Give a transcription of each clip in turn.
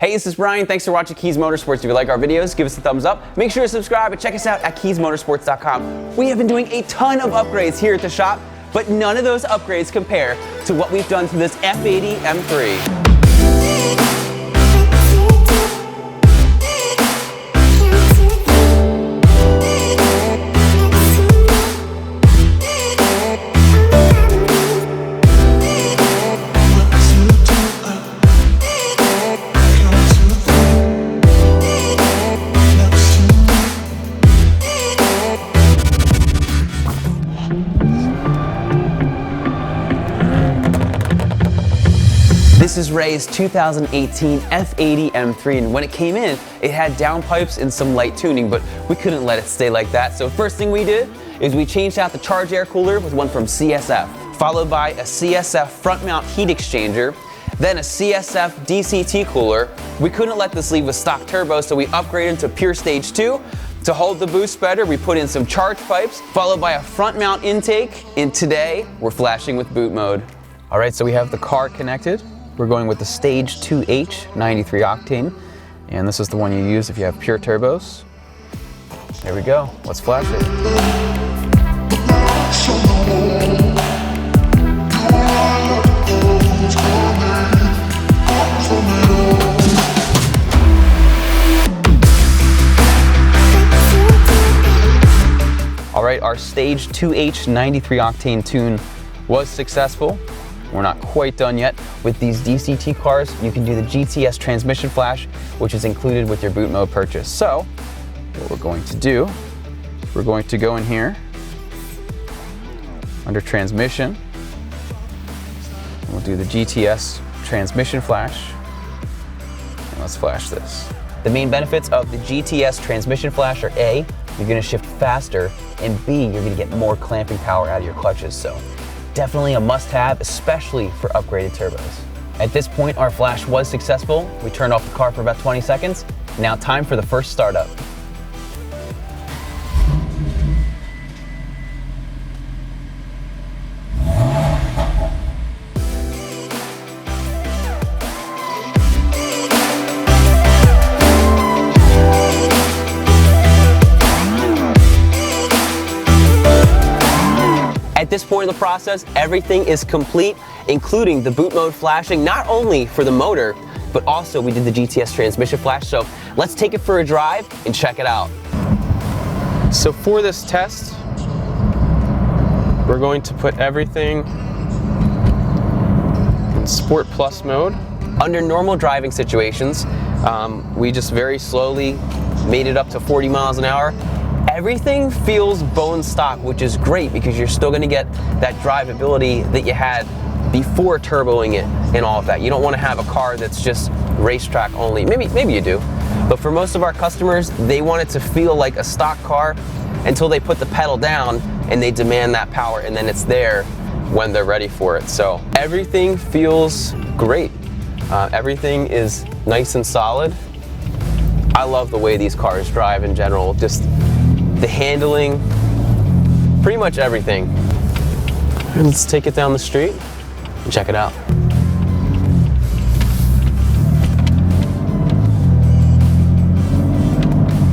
Hey, this is Brian. Thanks for watching Kies Motorsports. If you like our videos, give us a thumbs up. Make sure to subscribe and check us out at KiesMotorsports.com. We have been doing a ton of upgrades here at the shop, but none of those upgrades compare to what we've done to this F80 M3. This is Ray's 2018 F80 M3, and when it came in, it had downpipes and some light tuning, but we couldn't let it stay like that. So first thing we did is we changed out the charge air cooler with one from CSF, followed by a CSF front mount heat exchanger, then a CSF DCT cooler. We couldn't let this leave with stock turbo, so we upgraded to pure stage 2. To hold the boost better, we put in some charge pipes, followed by a front mount intake, and today we're flashing with boot mode. All right, so we have the car connected. We're going with the Stage 2H 93 octane, and this is the one you use if you have pure turbos. There we go, let's flash it. All right, our Stage 2H 93 octane tune was successful. We're not quite done yet. With these DCT cars, you can do the GTS transmission flash, which is included with your boot mode purchase. So, what we're going to do, we're going to go in here, under transmission, and we'll do the GTS transmission flash, and let's flash this. The main benefits of the GTS transmission flash are A, you're gonna shift faster, and B, you're gonna get more clamping power out of your clutches. So, definitely a must-have, especially for upgraded turbos. At this point, our flash was successful. We turned off the car for about 20 seconds. Now time for the first startup. At this point in the process, everything is complete, including the boot mode flashing, not only for the motor, but also we did the GTS transmission flash. So let's take it for a drive and check it out. So for this test, we're going to put everything in Sport Plus mode. Under normal driving situations, we just very slowly made it up to 40 miles an hour. Everything feels bone stock, which is great because you're still gonna get that drivability that you had before turboing it and all of that. You don't wanna have a car that's just racetrack only. Maybe you do. But for most of our customers, they want it to feel like a stock car until they put the pedal down and they demand that power, and then it's there when they're ready for it. So everything feels great. Everything is nice and solid. I love the way these cars drive in general. Just the handling, pretty much everything. And let's take it down the street and check it out.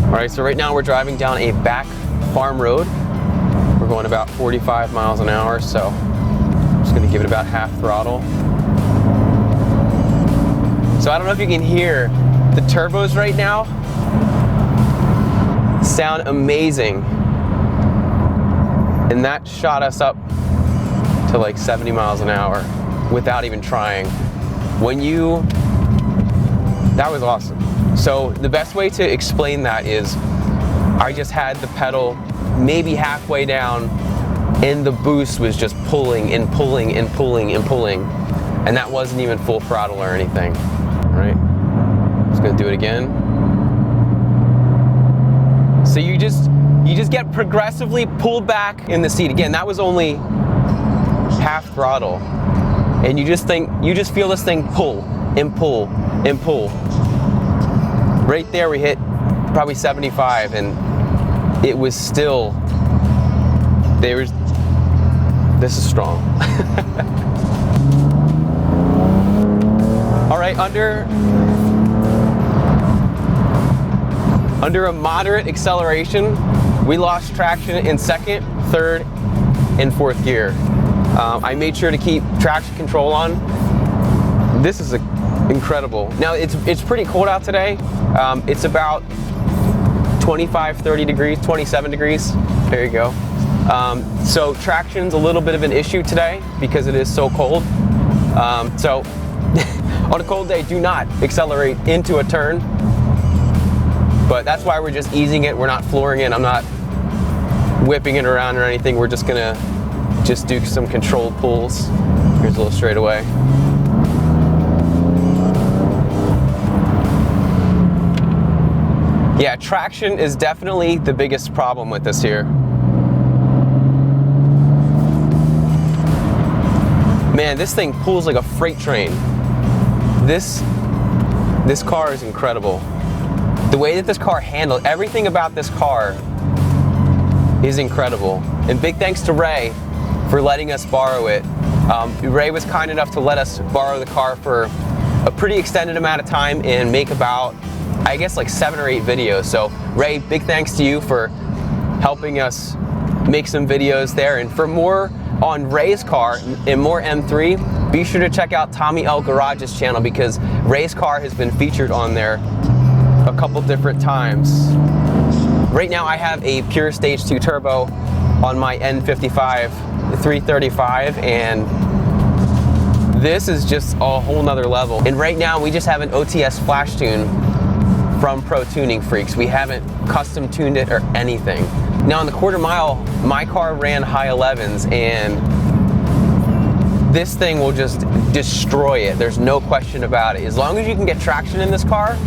All right, so right now we're driving down a back farm road. We're going about 45 miles an hour, so I'm just gonna give it about half throttle. So I don't know if you can hear the turbos right now. Sound amazing, and that shot us up to like 70 miles an hour without even trying. That was awesome. So the best way to explain that is I just had the pedal maybe halfway down and the boost was just pulling and pulling and pulling and pulling, and that wasn't even full throttle or anything. All right, just gonna do it again. So you just get progressively pulled back in the seat. Again, that was only half throttle. And you just feel this thing pull and pull and pull. Right there we hit probably 75, and it was still, this is strong. All right, under Under a moderate acceleration, we lost traction in second, third, and fourth gear. I made sure to keep traction control on. This is incredible. Now it's pretty cold out today. It's about 25, 30 degrees, 27 degrees. There you go. So traction's a little bit of an issue today because it is so cold. So on a cold day, do not accelerate into a turn. But that's why we're just easing it. We're not flooring it. I'm not whipping it around or anything. We're just gonna do some controlled pulls. Here's a little straightaway. Yeah, traction is definitely the biggest problem with this here. Man, this thing pulls like a freight train. This car is incredible. The way that this car handled, everything about this car is incredible. And big thanks to Ray for letting us borrow it. Ray was kind enough to let us borrow the car for a pretty extended amount of time and make about, I guess, like 7 or 8 videos. So Ray, big thanks to you for helping us make some videos there. And for more on Ray's car and more M3, be sure to check out Tommy L Garage's channel because Ray's car has been featured on there a couple different times. Right now I have a pure Stage 2 turbo on my N55 335, and this is just a whole nother level. And right now we just have an OTS flash tune from ProTuningFreaks. We haven't custom tuned it or anything. Now on the quarter mile, my car ran high 11s, and this thing will just destroy it. There's no question about it. As long as you can get traction in this car,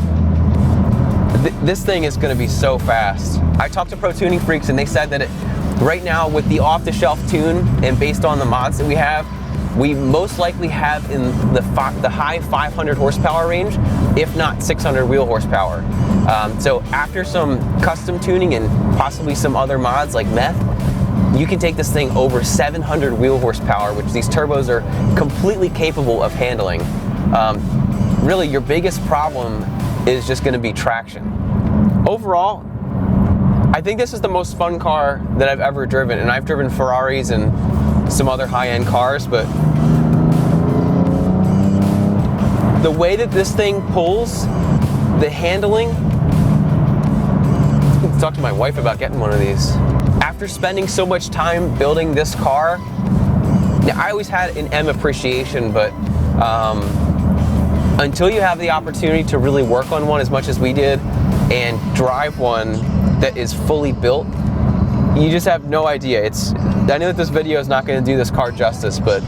this thing is going to be so fast. I talked to ProTuningFreaks and they said that right now with the off-the-shelf tune and based on the mods that we have, we most likely have in the high 500 horsepower range, if not 600 wheel horsepower. So after some custom tuning and possibly some other mods like meth, you can take this thing over 700 wheel horsepower, which these turbos are completely capable of handling. Really, your biggest problem is just going to be traction. Overall, I think this is the most fun car that I've ever driven, and I've driven Ferraris and some other high-end cars, but the way that this thing pulls, the handling, I have to talk to my wife about getting one of these. After spending so much time building this car, now I always had an M appreciation, but until you have the opportunity to really work on one as much as we did and drive one that is fully built, you just have no idea. I know that this video is not going to do this car justice, but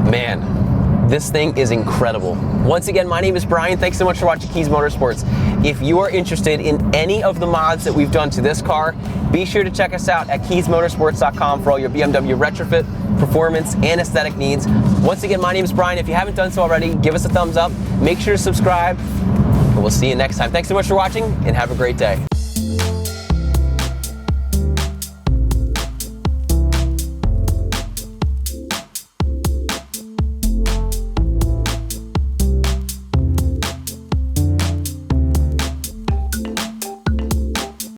man, this thing is incredible. Once again, my name is Brian. Thanks so much for watching Kies Motorsports. If you are interested in any of the mods that we've done to this car, be sure to check us out at kiesmotorsports.com for all your BMW retrofit, performance, and aesthetic needs. Once again, my name is Brian. If you haven't done so already, give us a thumbs up. Make sure to subscribe, and we'll see you next time. Thanks so much for watching, and have a great day.